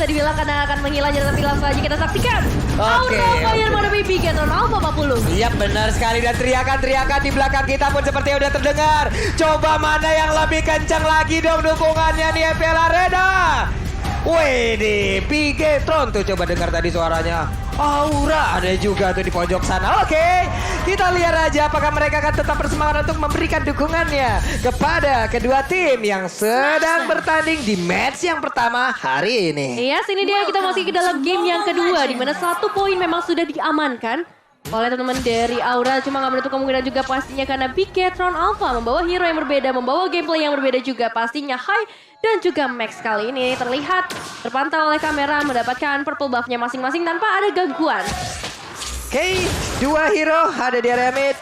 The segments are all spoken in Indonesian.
bisa dibilang karena akan menghilang. Tapi langsung aja kita saksikan. Oke, Aura Fire menghadapi Bigetron Alpha 40. Iya benar sekali, dan teriakan-teriakan di belakang kita pun sepertinya udah terdengar. Coba mana yang lebih kencang lagi dong dukungannya nih FPL Arena. Wih di Bigetron tuh, coba dengar tadi suaranya. Aura ada juga tuh di pojok sana. Oke, kita lihat aja apakah mereka akan tetap bersemangat untuk memberikan dukungannya kepada kedua tim yang sedang bertanding di match yang pertama hari ini. Iya, sini dia kita masih ke dalam game yang kedua di mana 1 poin memang sudah diamankan oleh teman-teman dari Aura. Cuma nggak menutup kemungkinan juga pastinya karena Bigetron Alpha membawa hero yang berbeda, membawa gameplay yang berbeda juga pastinya. High dan juga Max kali ini terlihat terpantau oleh kamera mendapatkan purple buff-nya masing-masing tanpa ada gangguan. Oke, dua hero ada di area mid.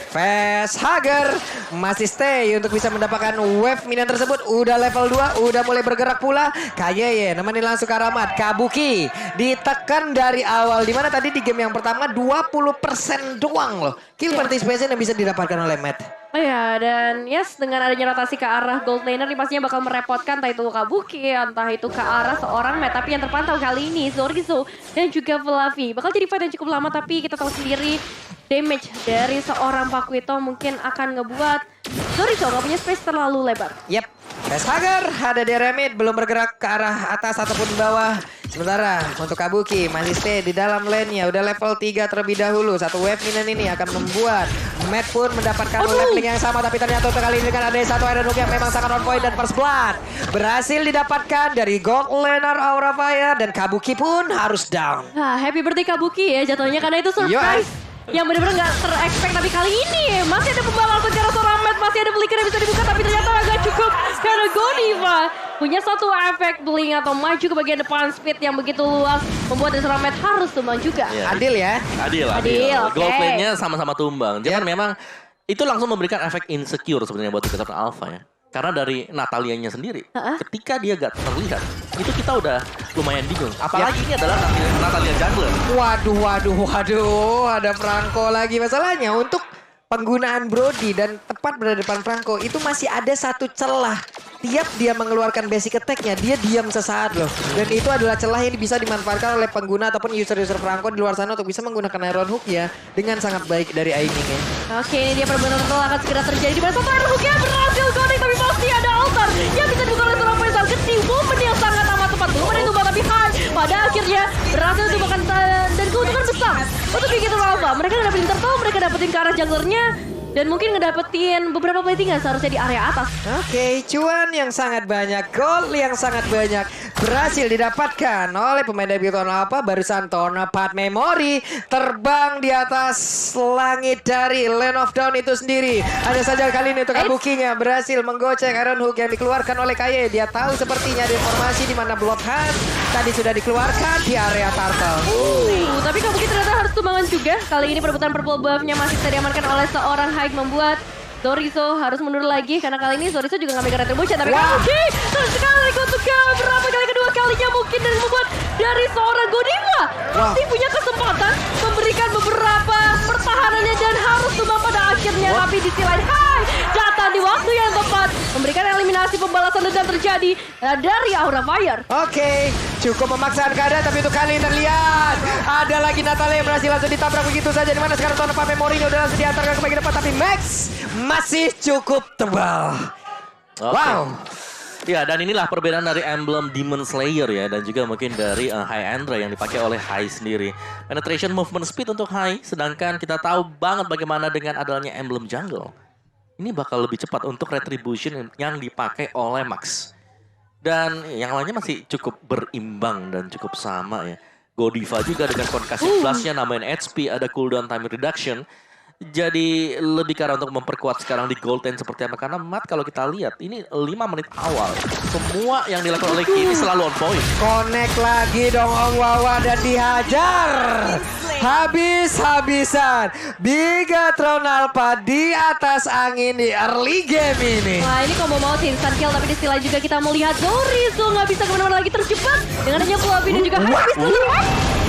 Facehugger masih stay untuk bisa mendapatkan wave minion tersebut. Udah level 2, udah mulai bergerak pula. Kayeye nemenin langsung ke Aramat. Kabuki ditekan dari awal. Dimana tadi di game yang pertama 20% doang loh kill participation yang bisa didapatkan oleh Matt. Oh ya, dan yes, dengan adanya rotasi ke arah gold laner ini pastinya bakal merepotkan entah itu Kabuki, entah itu ke arah seorang Matt. Tapi yang terpantau kali ini Zorizo dan juga Fluffy bakal jadi fight yang cukup lama, tapi kita tahu sendiri damage dari seorang Pakuito mungkin akan ngebuat Zorizo nggak punya space terlalu lebar. Yep, Facehugger ada di area mid, belum bergerak ke arah atas ataupun bawah. Sementara untuk Kabuki masih stay di dalam lane-nya, udah level 3 terlebih dahulu. Satu wave minion ini akan membuat Matt pun mendapatkan leveling yang sama, tapi ternyata untuk kali ini kan ada satu Iron Hook yang memang sangat on point, dan first blood berhasil didapatkan dari gold laner Aura Fire, dan Kabuki pun harus down. Nah, happy birthday Kabuki ya jatuhnya karena itu surprise. Yang benar-benar nggak ter-expect, tapi kali ini masih ada pembalasan ke arah seorang Matt, masih ada flicker yang bisa dibuka, tapi ternyata agak cukup karena Godiva punya satu efek blink atau maju ke bagian depan speed yang begitu luas, membuat dari seorang Matt harus tumbang juga. Yeah. Adil ya? Adil. Okay. Gold plate-nya sama-sama tumbang. Cuman memang itu langsung memberikan efek insecure sebenarnya buat Bigetron Alpha ya. Karena dari Natalianya sendiri, ketika dia gak terlihat, itu kita udah lumayan bingung. Apalagi ini adalah Natalia jungler. Waduh, ada Franco lagi. Masalahnya untuk penggunaan Brody dan tepat berada di depan Franco, itu masih ada satu celah. Tiap dia mengeluarkan basic attack-nya, dia diam sesaat loh. Dan itu adalah celah yang bisa dimanfaatkan oleh pengguna ataupun user-user Franco di luar sana untuk bisa menggunakan Iron Hook ya dengan sangat baik dari aiming-nya. Oke, ini dia perbenturan akan segera terjadi di mana satu Iron Hook-nya berhasil connect, tapi masih ada altar yang bisa dibuka oleh seorang Faisal. Ketik momen yang sangat amat tepat, belum ada yang tumbang, tapi High pada akhirnya berhasil ditumbangkan dan keuntungan besar untuk Bigetron Alpha. Mereka dapetin turtle, mereka dapetin ke arah junglernya, dan mungkin ngedapetin beberapa platingan seharusnya di area atas. Oke, cuan yang sangat banyak, gold yang sangat banyak berhasil didapatkan oleh pemain dari Bigetron Alpha. Barusan Tonopad Memory terbang di atas langit dari Land of Dawn itu sendiri. Hanya saja kali ini untuk Kabukinya berhasil menggocek Iron Hook yang dikeluarkan oleh Kaye. Dia tahu sepertinya ada informasi di mana Bloodhound tadi sudah dikeluarkan di area Turtle. Tapi Kabuki ternyata harus tumbangan juga. Kali ini perebutan purple buff-nya masih bisa diamankan oleh seorang High, membuat Zorizo harus mundur lagi karena kali ini Zorizo juga nggak megang retribution, tapi Kabuki terus sekali untuk berapa kali kedua kalinya mungkin dan membuat dari seorang Godiva masih punya kesempatan memberikan beberapa pertahanannya dan harus tumbang pada akhirnya. Tapi di sisi lain High datang di waktu yang tepat memberikan eliminasi pembalasan dendam terjadi dari Aura Fire. Oke, cukup memaksakan keadaan, tapi untuk kali ini terlihat ada lagi Natalia yang berhasil langsung ditabrak begitu saja, dimana sekarang Tonopad Memory udah langsung diantarkan ke bagian depan, tapi Max masih cukup tebal. Wow. Ya, dan inilah perbedaan dari emblem Demon Slayer ya, dan juga mungkin dari High Andra yang dipakai oleh High sendiri. Penetration movement speed untuk High, sedangkan kita tahu banget bagaimana dengan adanya emblem jungle. Ini bakal lebih cepat untuk retribution yang dipakai oleh Max. Dan yang lainnya masih cukup berimbang dan cukup sama ya. Godiva juga dengan konkasit blastnya nambahin HP, ada cooldown time reduction. Jadi lebih karena untuk memperkuat sekarang di gold lane seperti apa. Karena Matt kalau kita lihat ini 5 menit awal semua yang dilakukan oleh Kimi selalu on point. Connect lagi dong Ong Wawa dan dihajar. Habis-habisan Bigetron Alpha di atas angin di early game ini. Wah, ini combo mau sih instant kill, tapi di sisi lain juga kita melihat Zorizo nggak bisa kemana-mana lagi, terjebak dengan adanya Fluffy dan juga habis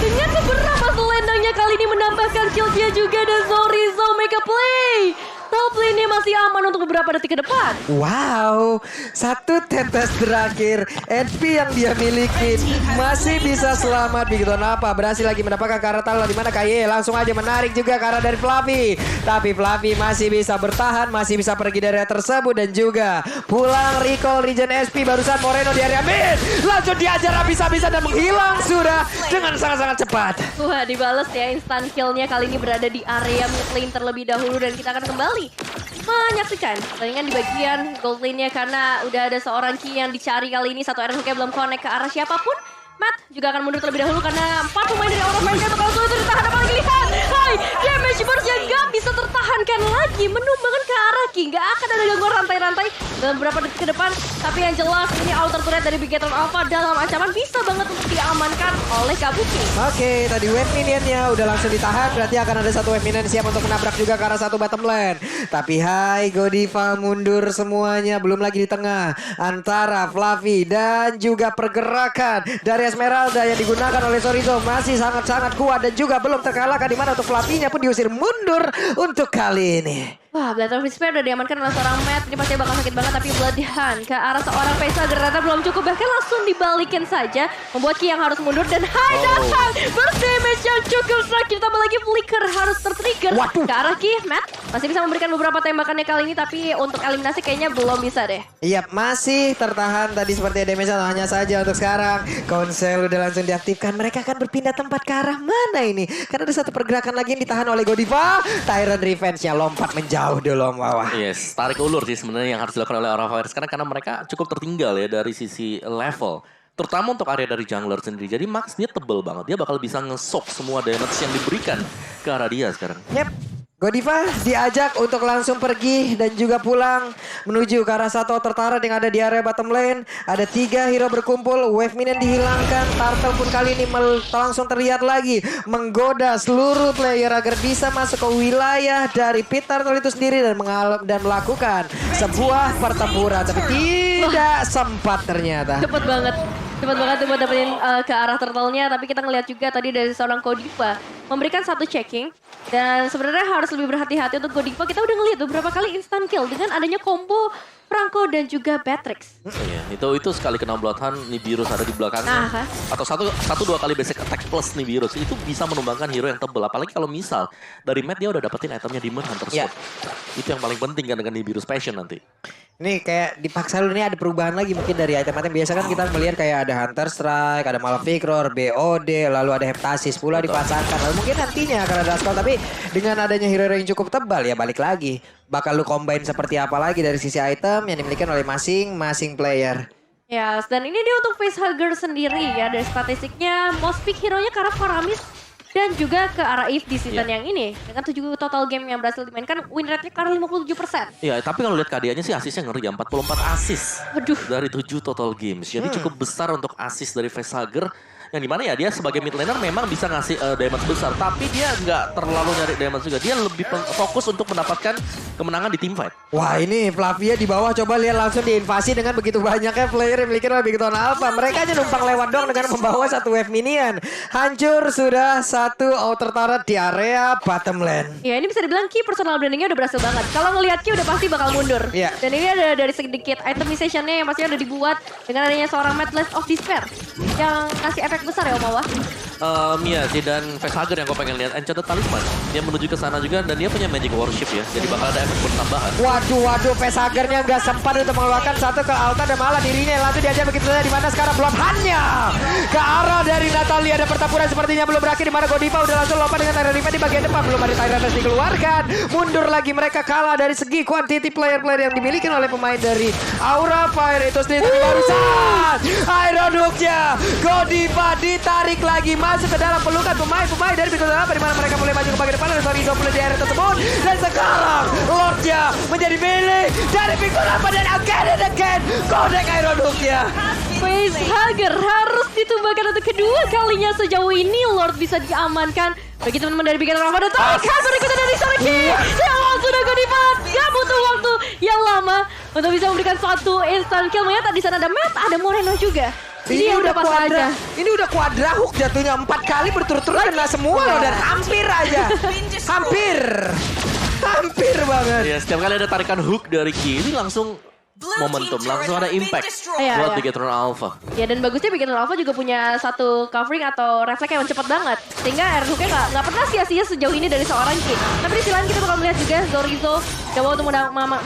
dengan beberapa selendangnya kali ini menambahkan shield-nya juga, dan Zorizo make a play. Gold lane-nya masih aman untuk beberapa detik ke depan. Wow, satu tetes terakhir HP yang dia miliki masih bisa selamat begitu. Apa berhasil lagi mendapatkan Kara Talon di mana Kaye langsung aja menarik juga Kara dari Fluffy. Tapi Fluffy masih bisa bertahan, masih bisa pergi dari area tersebut dan juga pulang recall regen SP barusan Moreno di area mid. Langsung diajar habis-habisan dan menghilang sudah dengan sangat-sangat cepat. Wah, dibales ya instant kill-nya kali ini berada di area mid lane terlebih dahulu dan kita akan kembali menyaksikan pertandingan di bagian gold lane-nya karena udah ada seorang Ki yang dicari kali ini. Satu Iron Hook-nya belum connect ke arah siapapun. Matt juga akan mundur terlebih dahulu karena 4 pemain dari Aura Fire bakal sulit ditahan. Apalagi lihat, hai, damage burst yang gak bisa tertahankan lagi, menumbangkan ke arah Ki. Gak akan ada gangguan rantai-rantai dalam beberapa detik ke depan. Tapi yang jelas ini outer turret dari Bigetron Alpha dalam ancaman bisa banget untuk diamankan oleh Kabuki. Oke, tadi wave minionnya udah langsung ditahan. Berarti akan ada satu wave minion siap untuk menabrak juga ke arah satu bottom lane. Tapi hai, Godiva mundur semuanya. Belum lagi di tengah antara Fluffy dan juga pergerakan dari Esmeralda yang digunakan oleh Sorizo masih sangat-sangat kuat dan juga belum terkalahkan, di mana untuk Fluffy-nya pun diusir mundur untuk kali ini. Wah, Blade of Despair udah diamankan oleh seorang Matt. Ini pasti bakal sakit banget, tapi Bloodhound ke arah seorang Faisal ternyata belum cukup. Bahkan langsung dibalikin saja, membuat Ki yang harus mundur. Dan hai datang, berdamage yang cukup sakit. Tambah lagi Flicker harus tertrigger. Ke arah Ki, Matt masih bisa memberikan beberapa tembakannya kali ini, tapi untuk eliminasi kayaknya belum bisa deh. Iya, masih tertahan tadi seperti damage hanya saja untuk sekarang. Konsel udah langsung diaktifkan. Mereka akan berpindah tempat ke arah mana ini? Karena ada satu pergerakan lagi yang ditahan oleh Godiva. Tyrant Revenge-nya lompat menjauh dulu bawah. Yes, tarik ulur sih sebenarnya yang harus dilakukan oleh Aura Fire sekarang karena mereka cukup tertinggal ya dari sisi level. Terutama untuk area dari jungler sendiri. Jadi Max dia tebel banget. Dia bakal bisa nge-soak semua damage yang diberikan ke arah dia sekarang. Yep. Godiva diajak untuk langsung pergi dan juga pulang menuju ke arah satu tertarik yang ada di area bottom lane. Ada 3 hero berkumpul, wave minion dihilangkan. Turtle pun kali ini langsung terlihat lagi menggoda seluruh player agar bisa masuk ke wilayah dari pit Turtle itu sendiri dan melakukan sebuah pertempuran. Tapi tidak sempat ternyata. Cepet banget buat dapetin ke arah turtle-nya. Tapi kita ngeliat juga tadi dari seorang Godiva memberikan satu checking. Dan sebenarnya harus lebih berhati-hati untuk Godiva. Kita udah ngeliat beberapa kali instant kill dengan adanya combo Franco dan juga Batrix. Iya, itu sekali kena Bloodhound, Nibiru's ada di belakangnya. Atau satu dua kali basic attack plus Nibiru's itu bisa menumbangkan hero yang tebel. Apalagi kalau misal dari Matt dia udah dapetin itemnya Demon Hunter Sword. Itu yang paling penting kan dengan Nibiru's Passion nanti. Ini kayak dipaksa dulu, ini ada perubahan lagi mungkin dari item-item. Biasa kan kita melihat kayak ada Hunter Strike, ada Malefic Roar, BOD, lalu ada Heptasis pula dipasangkan. Lalu mungkin nantinya akan ada Ascol, tapi dengan adanya hero yang cukup tebal ya balik lagi. Bakal lu combine seperti apa lagi dari sisi item yang dimiliki oleh masing-masing player. Ya, dan ini dia untuk facehugger sendiri ya. Dari statistiknya, most pick hero-nya Kara Faramis dan juga ke arah Eve di season yang ini. Dengan 7 total game yang berhasil dimainkan, win rate-nya Kara 57%. Iya, tapi kalau lihat KD-nya sih asisnya ngeri ya, 44 asis. Dari 7 total games. Jadi cukup besar untuk asis dari facehugger. Yang dimana ya dia sebagai mid laner memang bisa ngasih damage besar. Tapi dia nggak terlalu nyari damage juga. Dia lebih fokus untuk mendapatkan kemenangan di teamfight. Wah, ini Flavia di bawah, coba lihat langsung diinvasi dengan begitu banyaknya player yang memiliki Bigetron Alpha. Mereka aja numpang lewat dong dengan membawa satu wave minion. Hancur sudah satu outer turret di area bottom lane. Ya, ini bisa dibilang Ki personal brandingnya udah berhasil banget. Kalau ngelihat Ki udah pasti bakal mundur. Dan ini ada dari sedikit itemization-nya yang pastinya udah dibuat dengan adanya seorang Blade of Despair yang kasih efek besar ya Om Awa. Iya sih, dan facehugger yang gue pengen lihat Enchanted Talisman. Dia menuju ke sana juga dan dia punya magic worship ya. Jadi bakal ada efek bertambahan. Waduh, facehuggernya nggak sempat untuk mengeluarkan satu ke Alta dan malah dirinya yang langsung diajar begitu saja, di mana sekarang belum hanya ke arah dari Natalia. Ada pertempuran sepertinya belum berakhir, di mana Godiva udah langsung lompat dengan Tyrant Revenge di bagian depan. Belum ada Tyrant Revenge dikeluarkan. Mundur lagi, mereka kalah dari segi quantity player-player yang dimiliki oleh pemain dari Aura Fire itu sendiri. Barusan Iron Hook-nya Godiva ditarik lagi masuk ke dalam pelukan pemain-pemain dari Bigetron Alpha, di mana mereka mulai maju ke bagian depan dan Sorizo mulai di area tersebut. Dan sekarang Lordnya menjadi milik dari Bigetron Alpha dan again Kodek Iron Hook-nya. Facehugger harus ditumbangkan untuk kedua kalinya sejauh ini. Lord bisa diamankan. Bagi teman-teman dari Bigetron Alpha dan tarikan berikutnya dari Soriki. Yang sudah Godiva gak butuh waktu yang lama untuk bisa memberikan satu instant kill. Melihat di sana ada Matt, ada Moreno juga. Ini udah kuadra. Ini udah kuadra hook jatuhnya 4 kali berturut-turut kena semua loh, dan hampir aja. Hampir. Hampir banget. Ya, setiap kali ada tarikan hook dari Ki, ini langsung momentum, langsung ada impact Iya, buat iya. Bigetron Alpha. Ya dan bagusnya Bigetron Alpha juga punya satu covering atau refleks yang cepat banget. Sehingga air hooknya nggak pernah sia-sia sejauh ini dari seorang Ki. Tapi di sisi lain kita bakal melihat juga Zorizo coba untuk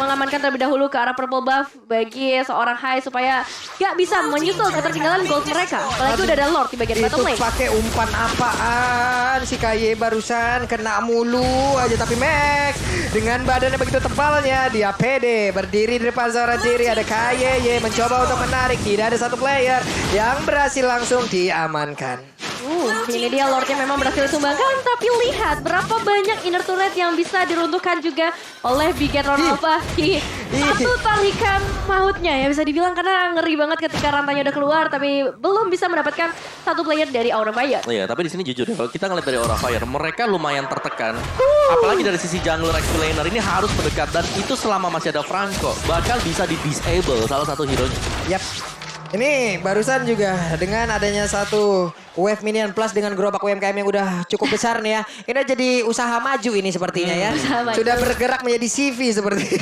mengamankan terlebih dahulu ke arah purple buff bagi seorang Hai supaya nggak bisa menyusul ketertinggalan gold mereka. Apalagi udah ada Lord di bagian Itu bottom lane. pakai umpan apaan si Kaye barusan kena mulu aja, tapi Max dengan badannya begitu tebalnya dia pede berdiri di depan seorang diri. Ada Kaye mencoba untuk menarik, tidak ada satu player yang berhasil langsung diamankan. Ini dia Lordnya memang berhasil ditumbangkan, tapi lihat berapa banyak inner turret yang bisa diruntuhkan juga oleh Bigetron Alpha. Satu tarikan mautnya ya bisa dibilang, karena ngeri banget ketika rantainya udah keluar tapi belum bisa mendapatkan satu player dari Aura Fire. Iya, tapi di sini jujur ya, kalau kita ngeliat dari Aura Fire, mereka lumayan tertekan. Apalagi dari sisi jungler XP laner ini harus mendekat, dan itu selama masih ada Franco, bakal bisa di-disable salah satu hero-nya. Yap. Ini barusan juga dengan adanya satu wave minion plus dengan gerobak UMKM yang udah cukup besar nih ya. Ini jadi usaha maju ini sepertinya ya. Usaha maju. Sudah bergerak menjadi CV seperti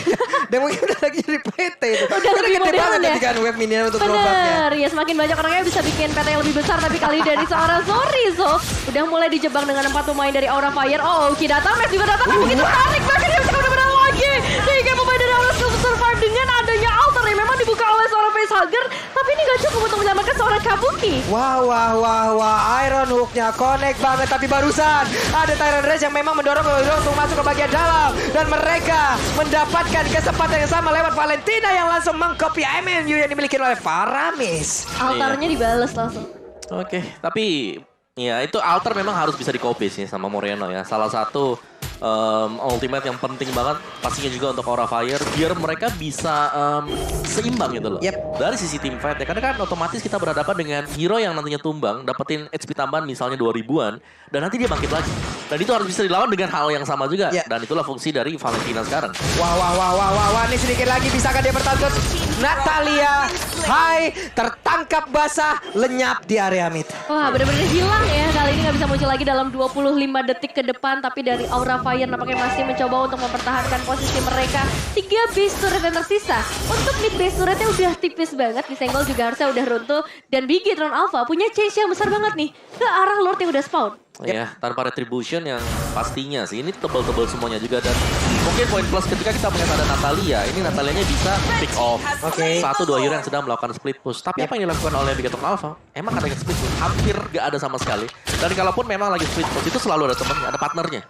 dan mungkin udah lagi jadi PT itu. Udah lebih gede modern banget ya. ketika wave minion untuk gerobaknya. Bener, ya semakin banyak orangnya bisa bikin PT yang lebih besar, tapi kali dari seorang Zorizo udah mulai dijebak dengan 4 pemain dari Aura Fire. Oh, Ki datang, Max juga datang, begitu tarik bahkan dia bisa benar-benar lagi. Sehingga pemain dari Aura survive dengan adanya altar yang memang dibuka oleh seorang facehugger, tapi ini gak cukup untuk menyelamatkan seorang Kabuki. Wah, Iron Hook-nya connect banget, tapi barusan ada Tyrant Rage yang memang mendorong untuk masuk ke bagian dalam, dan mereka mendapatkan kesempatan yang sama lewat Valentina yang langsung mengcopy MNU yang dimiliki oleh Faramis. Altarnya dibales langsung. Oke, tapi ya itu altar memang harus bisa di-copy sih sama Moreno ya. Salah satu ultimate yang penting banget pastinya juga untuk Aura Fire biar mereka bisa seimbang gitu loh. Yep. Dari sisi team fight ya, karena kan otomatis kita berhadapan dengan hero yang nantinya tumbang, dapetin HP tambahan misalnya 2000-an, dan nanti dia bangkit lagi. Dan itu harus bisa dilawan dengan hal yang sama juga. Yeah. Dan itulah fungsi dari Valentina sekarang. Wah, ini sedikit lagi bisakah dia bertahan? Natalia, Hai, tertangkap basah, lenyap di area mid. Wah, benar-benar hilang ya. Kali ini nggak bisa muncul lagi dalam 25 detik ke depan. Tapi dari Aura Fire nampaknya masih mencoba untuk mempertahankan posisi mereka. 3 base turret yang tersisa. Untuk mid base turretnya udah tipis banget. Disenggol juga harusnya udah runtuh. Dan Bigetron Alpha punya chase yang besar banget nih ke arah Lord yang udah spawn. Ya, tanpa retribution yang pastinya sih. Ini tebal-tebal semuanya juga. Dan mungkin poin plus ketika kita melihat ada Natalia. Ini Natalianya bisa pick off. Oke. 1-2 hero yang sedang melakukan split push. Tapi apa yang dilakukan oleh Bigetron Alpha? Emang ada yang split push? Hampir gak ada sama sekali. Dan kalaupun memang lagi split push, itu selalu ada temennya, ada partnernya.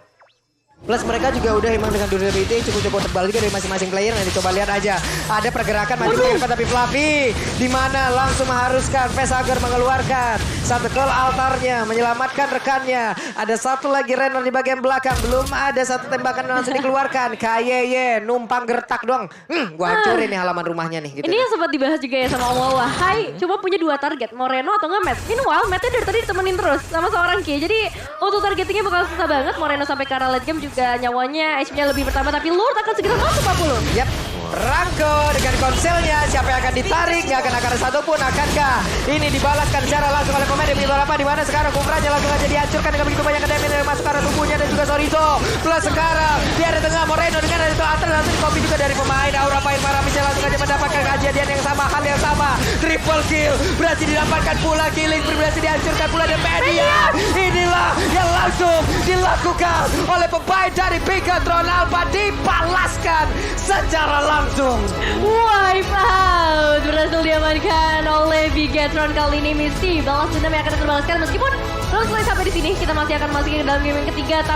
Plus mereka juga udah emang dengan durability cukup tebal juga dari masing-masing player. Nanti coba lihat aja. Ada pergerakan maju ke depan, tapi Fluffy di mana langsung mengharuskan Facehugger mengeluarkan satu call altarnya, menyelamatkan rekannya. Ada satu lagi Renner di bagian belakang, belum ada satu tembakan yang langsung dikeluarkan. Kaye numpang gertak dong. Gua hancurin nih halaman rumahnya nih gitu. Ini yang sempat dibahas juga ya sama Om Wawa. Hai, cuma punya 2 target, Moreno atau nggak Matt. Meanwhile, Mattnya dari tadi ditemenin terus sama seorang Ki. Jadi untuk targetingnya bakal susah banget. Moreno sampai ke arah late game juga nyawanya, HP-nya lebih bertambah. Tapi Lord akan segera masuk 40. Yap, Franco dengan konselnya. Siapa yang akan ditarik? Nggak akan ada satupun. Akankah ini dibalaskan secara langsung oleh pemain dari Barapa? Di mana sekarang Kumranya langsung aja dihancurkan dengan begitu banyak damage yang masuk ke arah tubuhnya, dan juga Zorizo. Plus sekarang dia ada tengah Moreno dengan ada itu altar langsung di copy juga dari pemain Aura Fire. Faramis langsung aja mendapatkan kejadian yang sama, hal yang sama. Triple kill berhasil didapatkan pula, killing berhasil dihancurkan pula, dan media inilah yang langsung dilakukan oleh pemain dari Bigetron Alpha, dibalaskan secara langsung. Wipe out berhasil diamankan oleh Bigetron. Kali ini Misty balas dendam yang akan terbalaskan, meskipun belum selesai sampai di sini. Kita masih akan masuk ke dalam game yang ketiga.